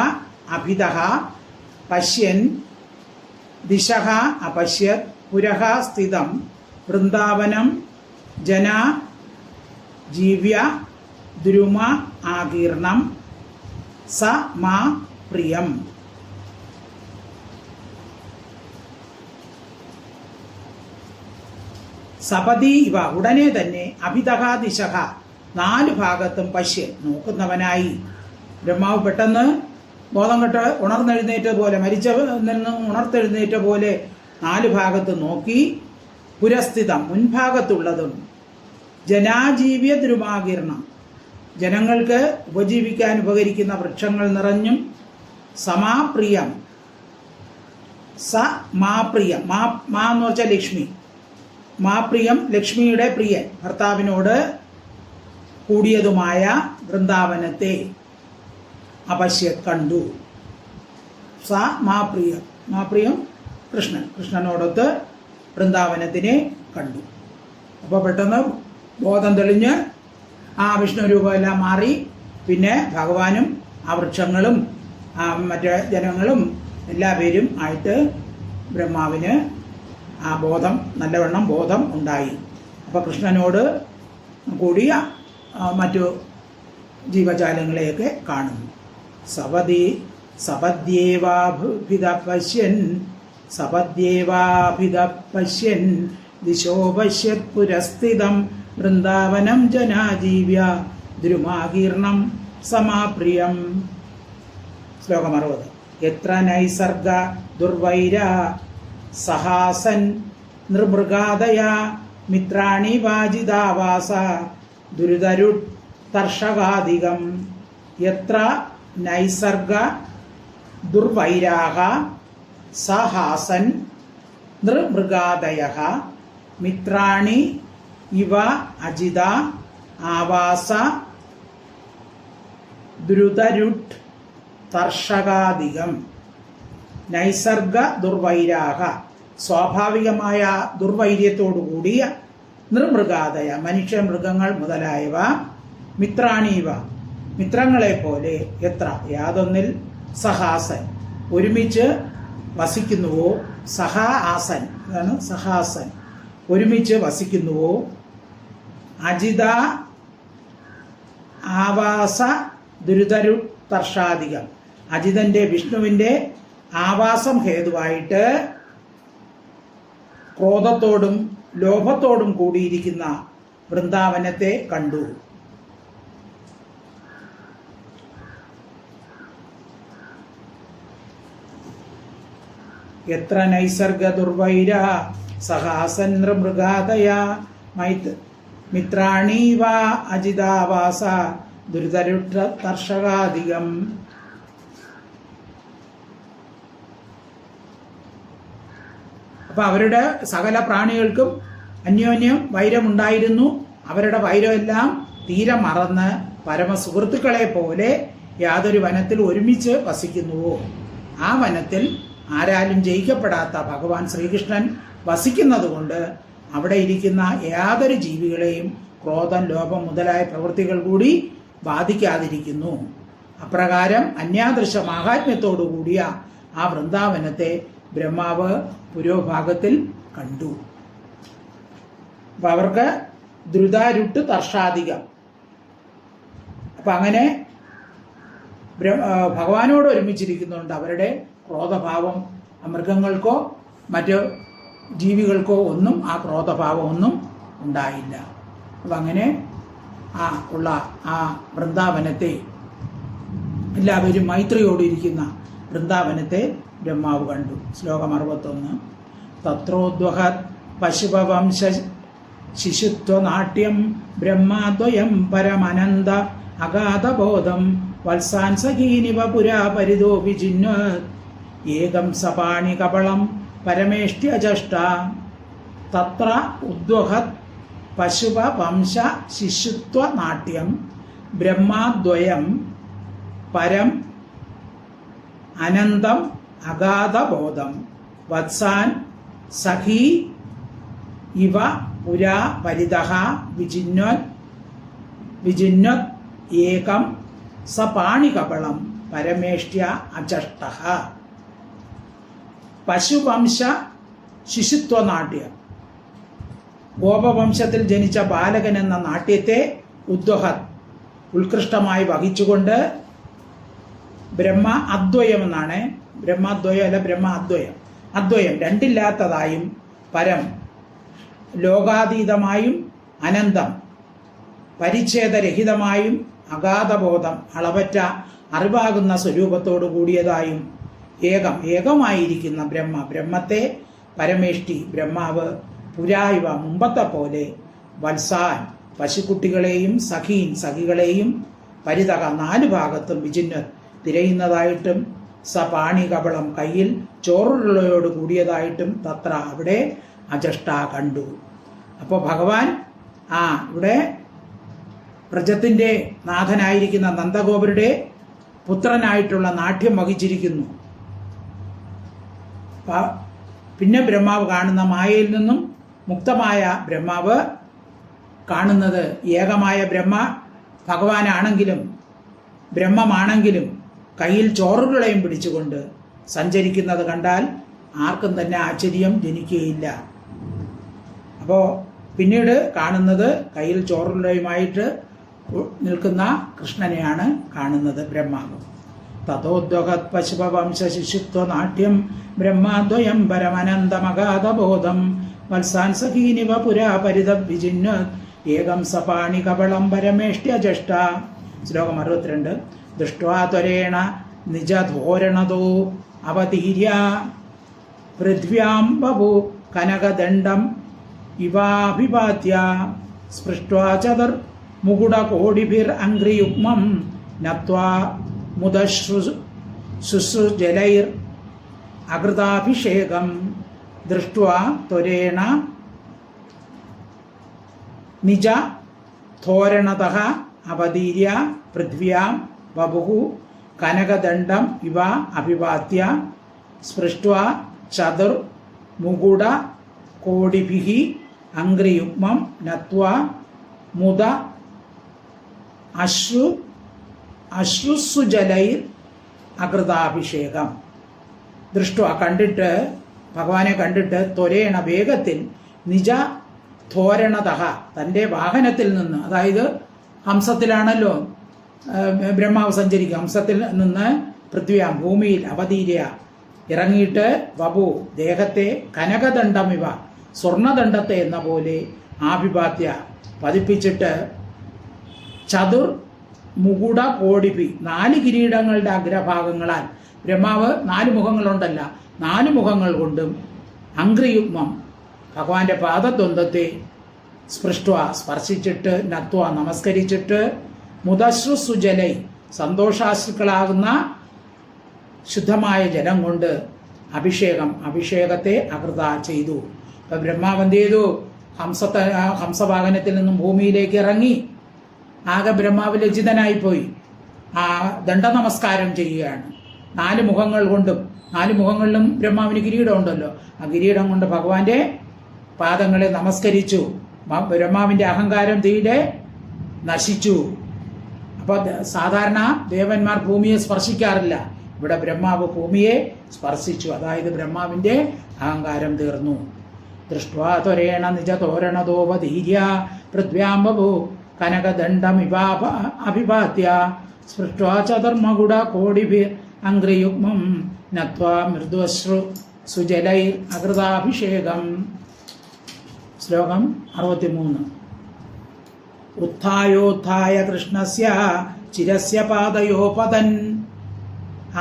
അഭിതഃ പശ്യൻ ദിശഃ അപശ്യത് പുരഃ സ്ഥിതം വൃന്ദാവനം ജനാ ജീവ്യ ദ്രുമ ആകീർണം സ മാ പ്രിയം. സപതി ഇവ ഉടനെ തന്നെ അഭിതഃ ദിശഃ 4 ഭാഗത്തും പശ്യൻ നോക്കുന്നവനായി ബ്രഹ്മാവ് പെട്ടെന്ന് ബോധം കെട്ട് ഉണർന്നെഴുന്നേറ്റ പോലെ, മരിച്ച നിന്ന് ഉണർത്തെഴുന്നേറ്റ പോലെ 4 ഭാഗത്ത് നോക്കി പുരസ്ഥിതം മുൻഭാഗത്തുള്ളതും ജനാജീവ്യ ദ്രുമാകീർണം ജനങ്ങൾക്ക് ഉപജീവിക്കാൻ ഉപകരിക്കുന്ന വൃക്ഷങ്ങൾ നിറഞ്ഞും സമാപ്രിയം മാപ്രിയം മാ എന്ന് വെച്ചാൽ ലക്ഷ്മി, മാപ്രിയം ലക്ഷ്മിയുടെ പ്രിയൻ ഭർത്താവിനോട് കൂടിയതുമായ വൃന്ദാവനത്തെ അപശ്യത് കണ്ടു. മാപ്രിയം കൃഷ്ണനോടൊത്ത് വൃന്ദാവനത്തിനെ കണ്ടു. അപ്പോൾ പെട്ടെന്ന് ബോധം തെളിഞ്ഞ് ആ വിഷ്ണു രൂപമെല്ലാം മാറി പിന്നെ ഭഗവാനും ആ വൃക്ഷങ്ങളും മറ്റേ ജനങ്ങളും എല്ലാവരും ആയിട്ട് ബ്രഹ്മാവിന് ആ ബോധം നല്ലവണ്ണം ബോധം ഉണ്ടായി. അപ്പോൾ കൃഷ്ണനോട് കൂടിയ മറ്റു ജീവജാലങ്ങളെയൊക്കെ കാണുന്നു. സപദ്യേവാഭിത പശ്യൻ ദിശോ പശ്യത് പുരസ്ഥിതം വൃന്ദാവനം ജനാജീവ്യ ദ്രുമാകീർണം സമാപ്രിയം. ശ്ലോകം 60. എത്ര നൈസർഗ ദുർവൈര സഹാസൻ നൃമൃഗാദയ മിത്രാണി വാജിതാവാസ ദുരിതരുട് തർഷകാധികം. എത്ര നൈസർഗ ദുർവൈരാഹ സഹാസൻ നൃമൃഗാദയഃ മിത്രാണി ഇവ അജിത ആവാസ ദ്രുതരുട് തർഷകാധികം. നൈസർഗ ദുർവൈരാഹ സ്വാഭാവികമായ ദുർവൈര്യത്തോടു കൂടിയ നിർമൃഗാദയ മനുഷ്യ മൃഗങ്ങൾ മുതലായവ മിത്രാണീവ മിത്രങ്ങളെ പോലെ എത്ര യാതൊന്നിൽ സഹാസൻ ഒരുമിച്ച് വസിക്കുന്നുവോ സഹാസൻ അതാണ് സഹാസൻ ഒരുമിച്ച് വസിക്കുന്നുവോ അജിത ആവാസ ദുരിതരു തർഷാധികം അജിതന്റെ വിഷ്ണുവിന്റെ ആവാസം ഹേതുവായിട്ട് ക്രോധത്തോടും ലോഭത്തോടും കൂടിയിരിക്കുന്ന വൃന്ദാവനത്തെ കണ്ടു. എത്ര നൈസർഗ ദുർവൈര സഹാസൻ നൃമൃഗാദയ മിത്രാണീവ അജിതാവാസ ദുരിതരുട്ട തർഷകാധികം. അപ്പൊ അവരുടെ സകല പ്രാണികൾക്കും അന്യോന്യം വൈരമുണ്ടായിരുന്നു. അവരുടെ വൈരമെല്ലാം തീരെ മറന്ന് പരമസുഹൃത്തുക്കളെ പോലെ യാതൊരു വനത്തിൽ ഒരുമിച്ച് വസിക്കുന്നുവോ ആ വനത്തിൽ ആരാലും ജയിക്കപ്പെടാത്ത ഭഗവാൻ ശ്രീകൃഷ്ണൻ വസിക്കുന്നത് കൊണ്ട് അവിടെ ഇരിക്കുന്ന യാതൊരു ജീവികളെയും ക്രോധം ലോഭം മുതലായ പ്രവൃത്തികൾ കൂടി ബാധിക്കാതിരിക്കുന്നു. അപ്രകാരം അന്യാദൃശ മാഹാത്മ്യത്തോടു കൂടിയ ആ വൃന്ദാവനത്തെ ബ്രഹ്മാവ് പുരോഭാഗത്തിൽ കണ്ടു. അപ്പൊ അവർക്ക് ദ്രുതാരുട്ട് തർഷാധികം. അപ്പൊ അങ്ങനെ ഭഗവാനോട് ഒരുമിച്ചിരിക്കുന്നുണ്ട്. അവരുടെ ക്രോധഭാവം മൃഗങ്ങൾക്കോ മറ്റു ജീവികൾക്കോ ഒന്നും ആ ക്രോധഭാവം ഒന്നും ഉണ്ടായില്ല. അപ്പം അങ്ങനെ ഉള്ള ആ വൃന്ദാവനത്തെ എല്ലാവരും മൈത്രിയോടിരിക്കുന്ന വൃന്ദാവനത്തെ ബ്രഹ്മാവ് കണ്ടു. ശ്ലോകം 61. തത്രോദ്വഹത് പശുപവംശ ശിശുത്വനാട്യം ബ്രഹ്മാദ്വയം പരമനന്ത അഗാധബോധം വത്സാൻ സഖീനിവ പുരാ പരിതോ വിജിന്വത് ഏകം സപാണി കപളം പരമേഷ്ട്യജഷ്ട. തത്ര ഉദ്വഹത് പശുപവംശ ശിശുത്വനാട്യം ബ്രഹ്മാദ്വയം പരം അനന്തം അഗാധബോധം വത്സാൻ സഖീ ഇവ പുരാ പരിതഃ വിജിന്വത് ഏകം സപാണികപളം പരമേഷ്ട്യ അജഷ്ടഃ. പശുവംശ ശിശുത്വനാട്യം ഗോപവംശത്തിൽ ജനിച്ച ബാലകൻ എന്ന നാട്യത്തെ ഉദ്വഹത് ഉത്കൃഷ്ടമായി വഹിച്ചുകൊണ്ട് ബ്രഹ്മ അദ്വയം എന്നാണ്. ബ്രഹ്മാദ്വയം അല്ല, ബ്രഹ്മ അദ്വയം. അദ്വയം രണ്ടില്ലാത്തതായും പരം ലോകാതീതമായും അനന്തം പരിച്ഛേദരഹിതമായും അഗാധബോധം അളവറ്റ അറിവാകുന്ന സ്വരൂപത്തോടു കൂടിയതായും ഏകമായിരിക്കുന്ന ബ്രഹ്മത്തെ പരമേഷ്ടി ബ്രഹ്മാവ് പുരായിവ മുമ്പത്തെ പോലെ വത്സാൻ പശുക്കുട്ടികളെയും സഖികളെയും പരിതക 4 ഭാഗത്തും വിജിന്വത് തിരയുന്നതായിട്ടും സപാണി കപളം കയ്യിൽ ചോറുള്ളയോട് കൂടിയതായിട്ടും തത്ര അവിടെ അജഷ്ട കണ്ടു. അപ്പോൾ ഭഗവാൻ ഇവിടെ വ്രജത്തിന്റെ നാഥനായിരിക്കുന്ന നന്ദഗോപരുടെ പുത്രനായിട്ടുള്ള നാട്യം വഹിച്ചിരിക്കുന്നു. പിന്നെ ബ്രഹ്മാവ് കാണുന്ന മായയിൽ നിന്നും മുക്തമായ ബ്രഹ്മാവ് കാണുന്നത് ഏകമായ ഭഗവാനാണെങ്കിലും ബ്രഹ്മമാണെങ്കിലും കയ്യിൽ ചോറുകളെയും പിടിച്ചുകൊണ്ട് സഞ്ചരിക്കുന്നത് കണ്ടാൽ ആർക്കും തന്നെ ആശ്ചര്യം ജനിക്കുകയില്ല. അപ്പോൾ പിന്നീട് കാണുന്നത് കയ്യിൽ ചോറുകളയുമായിട്ട് നിൽക്കുന്ന കൃഷ്ണനെയാണ് കാണുന്നത് ബ്രഹ്മാവ്. തതോദ്വഹത് പശുപവംശ ശിശുത്വനാട്യം ബ്രഹ്മാദ്വയം പരമനന്തമഗാധബോധം വത്സാൻ സഖീനിവ പുരാ പരിതവിജിന്വത് ഏകം സപാണി കപളം പരമേഷ്ട്യജഷ്ട. ശ്ലോകം 62. ദൃഷ്ട്വാ ത്വരേണ നിജധോരണതോ അവതീര്യ പൃഥ്വ്യാം ബഭു കനകദണ്ഡം ഇവാഭിവാദ്യ സ്പൃഷ്ട്വാ ചതുർ മുകുടകോടിഭിർ അംഘ്രിയുഗ്മം നത്വാ മുദശ്രുജലൈർ അകൃതാഭിഷേകം ദൃഷ്ട്വാ ത്വരേണ നിജ ധോരണതഃ അവതീര്യ പൃഥ്വ്യാം ബഭുഃ കനകദണ്ഡം ഇവ അഭിവാദ്യ സ്പൃഷ്ട്വാ ചതുർ മുകുട കോടിഭിഃ അംഘ്രിയുഗ്മം നത്വാ മുദ അശ്രുസുജലൈർ അകൃതാഭിഷേകം. ദൃഷ്ട്വാ കണ്ടിട്ട്, ഭഗവാനെ കണ്ടിട്ട്, ത്വരേണ വേഗത്തിൽ, നിജ ധോരണതഃ തൻ്റെ വാഹനത്തിൽ നിന്ന്, അതായത് ഹംസത്തിലാണല്ലോ ബ്രഹ്മാവ് സഞ്ചരിക്കുക, ഹംസത്തിൽ നിന്ന് പൃഥ്വിയാം ഭൂമിയിൽ അവതീര്യ ഇറങ്ങിയിട്ട് വപു ദേഹത്തെ കനകദണ്ഡമിവ സ്വർണദണ്ഡത്തെ എന്ന പോലെ ആഭിപാത്യ പതിപ്പിച്ചിട്ട് ചതുർ മുകുട കോടിഭി 4 കിരീടങ്ങളുടെ അഗ്രഭാഗങ്ങളാൽ, ബ്രഹ്മാവ് 4 മുഖങ്ങളുണ്ടല്ല, 4 മുഖങ്ങൾ കൊണ്ടും അംഘ്രിയുഗ്മം ഭഗവാന്റെ പാദദ്വന്ദ്വത്തെ സ്പൃഷ്ട്വ സ്പർശിച്ചിട്ട് നത്വ നമസ്കരിച്ചിട്ട് മുദശ്രുസുജലൈ സന്തോഷാശ്രുക്കളാകുന്ന ശുദ്ധമായ ജലം കൊണ്ട് അഭിഷേകത്തെ അകൃത ചെയ്തു. അപ്പൊ ബ്രഹ്മാവ് എന്ത് ചെയ്തു? ഹംസവാഹനത്തിൽ നിന്നും ഭൂമിയിലേക്ക് ഇറങ്ങി. ആകെ ബ്രഹ്മാവ് ലജ്ജിതനായിപ്പോയി. ആ ദണ്ഡ നമസ്കാരം ചെയ്യുകയാണ്. 4 മുഖങ്ങൾ കൊണ്ടും, 4 മുഖങ്ങളിലും ബ്രഹ്മാവിന് കിരീടം ഉണ്ടല്ലോ, ആ കിരീടം കൊണ്ട് ഭഗവാന്റെ പാദങ്ങളെ നമസ്കരിച്ചു. ബ്രഹ്മാവിന്റെ അഹങ്കാരം തീരെ നശിച്ചു. അപ്പൊ സാധാരണ ദേവന്മാർ ഭൂമിയെ സ്പർശിക്കാറില്ല, ഇവിടെ ബ്രഹ്മാവ് ഭൂമിയെ സ്പർശിച്ചു. അതായത് ബ്രഹ്മാവിന്റെ അഹങ്കാരം തീർന്നു. ദൃഷ്ട്വാ ത്വരേണ നിജ തോരണതോപധീര്യ പൃഥ്വ്യാംബഭൂ കനകദണ്ഡമിവാഭിപാത്യ സ്പൃഷ്ട്വാ ചതുർമകുട കോടിഭിർ അംഘ്രിയുഗ്മം നത്വാ മൃദുശ്രു സുജലൈർ അകൃതാഭിഷേകം. ശ്ലോകം 63. ഉത്ഥായോത്ഥായ കൃഷ്ണസ്യ ചിരസ്യ പാദയോപതൻ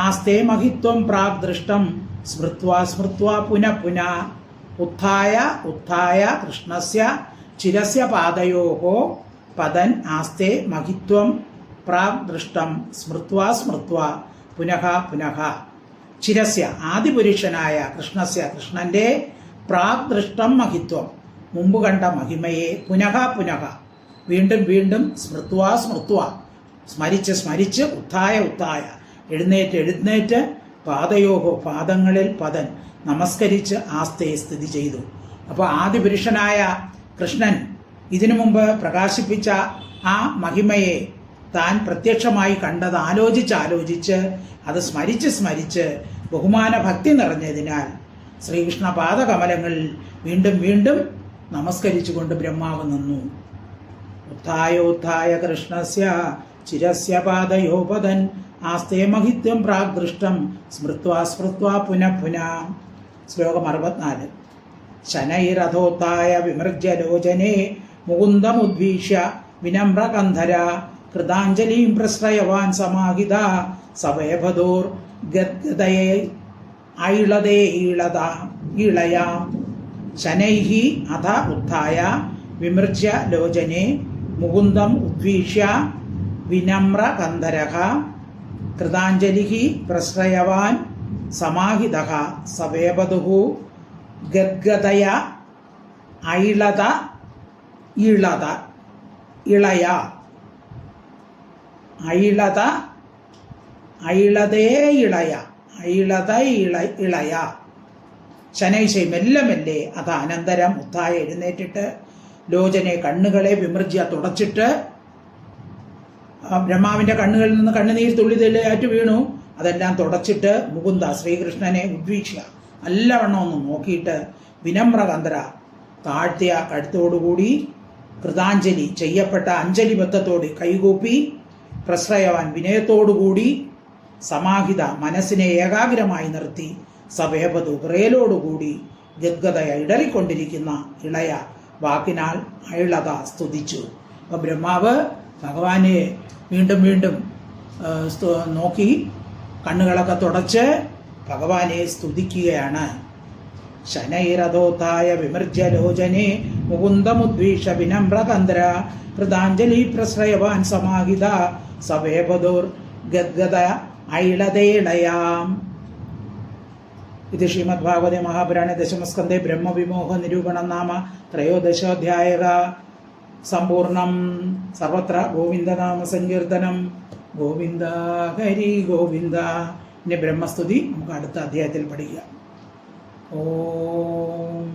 ആസ്തേ മഹിത്വം പ്രാഗ് ദൃഷ്ടം സ്മൃത്വാ സ്മൃത്വാ പുനഃ പുനഃ. ഉത്ഥായ കൃഷ്ണസ്യ ചിരസ്യ പാദയോഹോ പതൻ ആസ്തേ മഹിത്വം പ്രാഗ് ദൃഷ്ടം സ്മൃത്വാ സ്മൃത്വാ പുനഃ പുനഃ. ചിരസ്യ ആദിപുരുഷനായ കൃഷ്ണന്റെ പ്രാഗ് ദൃഷ്ടം മഹിത്വം മുമ്പ് കണ്ട മഹിമയെ പുനഃ പുനഃ വീണ്ടും വീണ്ടും സ്മൃത്വാ സ്മൃത്വാ സ്മരിച്ച് ഉത്ഥായ എഴുന്നേറ്റ് പാദയോഹോ പാദങ്ങളിൽ പതൻ നമസ്കരിച്ച് ആസ്തേ സ്ഥിതി ചെയ്തു. അപ്പോൾ ആദിപുരുഷനായ കൃഷ്ണൻ ഇതിനു മുമ്പ് പ്രകാശിപ്പിച്ച ആ മഹിമയെ താൻ പ്രത്യക്ഷമായി കണ്ടത് ആലോചിച്ച് അത് സ്മരിച്ച് ബഹുമാന ഭക്തി നിറഞ്ഞതിനാൽ ശ്രീകൃഷ്ണ പാദകമലങ്ങളിൽ വീണ്ടും വീണ്ടും നമസ്കരിച്ചുകൊണ്ട് ബ്രഹ്മാവ് നിന്നു. ഉത്ഥായ കൃഷ്ണസ്യ ചിരസ്യ പാദയോപതൻ ആസ്തേ മഹിത്വം പ്രാഗ് ദൃഷ്ടം സ്മൃത്വാ സ്മൃത്വാ പുനഃ പുനഃ. ശ്ലോകം 64. ശനൈരഥോത്തായ വിമൃജ്യ ലോചനെ മുകുന്ദമുദ്വീക്ഷ്യ വിനമ്രകന്ധര കൃതാഞ്ജലിം പ്രശ്രയവാൻ സമാഹിത സവേഭദോർ ഗദ്ഗദയെ ഈളയാം. ശനൈഹി അഥ ഉത്ഥായ വിമൃജ്യ ലോചനെ മുകുന്ദം ഉദ്വീക്ഷ്യ വിനമ്രകന്ധരഃ കൃതാഞ്ജലിഃ പ്രശ്രയവാൻ സമാഹിതഃ സവേപതുഃ ഗദ്ഗദയ ഇളയ. ശനൈശൈ മെല്ലെ അത് അനന്തരം ഉത്ഥായ എഴുന്നേറ്റിട്ട് ലോചനെ കണ്ണുകളെ വിമൃജ്യ തുടച്ചിട്ട്, ബ്രഹ്മാവിന്റെ കണ്ണുകളിൽ നിന്ന് കണ്ണുനീർ തുള്ളിതല്ലായിട്ട് വീണു, അതെല്ലാം തുടച്ചിട്ട് മുകുന്ദ ശ്രീകൃഷ്ണനെ ഉദ്വീക്ഷ്യ നല്ലവണ്ണം ഒന്ന് നോക്കിയിട്ട് വിനമ്രകന്ധര താഴ്ത്തിയ കഴുത്തോടുകൂടി കൃതാഞ്ജലി ചെയ്യപ്പെട്ട അഞ്ജലിബദ്ധത്തോട് കൈകൂപ്പി പ്രശ്രയവാൻ വിനയത്തോടുകൂടി സമാഹിത മനസ്സിനെ ഏകാഗ്രമായി നിർത്തി സവേപതു വിറയലോടുകൂടി ഗദ്ഗദയ ഇടറിക്കൊണ്ടിരിക്കുന്ന ഇളയ വാക്കിനാൽ അയിളത സ്തുതിച്ചു. അപ്പൊ ബ്രഹ്മാവ് ഭഗവാനെ വീണ്ടും വീണ്ടും നോക്കി കണ്ണുകളൊക്കെ തുടച്ച് ഭഗവാനെ സ്തുതിക്കുകയാണ്. ശനൈരഥോത്തായ വിമൃജ്യ ലോചനെ മുകുന്ദമുദ്വീക്ഷ വിനമ്രകന്ധര കൃതാഞ്ജലി പ്രശ്രയവാൻ സമാഹിത സവേപദോർ ഗദ്ഗദ ഐളതേളയാം. ഇത് ശ്രീമദ് ഭാഗവതേ മഹാപുരാണേ ദശമസ്കന്ധേ ബ്രഹ്മവിമോഹ നിരൂപണം നാമ ത്രയോദശോധ്യായഃ സമ്പൂർണം. സർവത്ര ഗോവിന്ദനാമ സങ്കീർത്തനം. ഗോവിന്ദ ഹരി ഗോവിന്ദ ഇനി ബ്രഹ്മസ്തുതി നമുക്ക് അടുത്ത അധ്യായത്തിൽ പഠിക്കാം. ഓം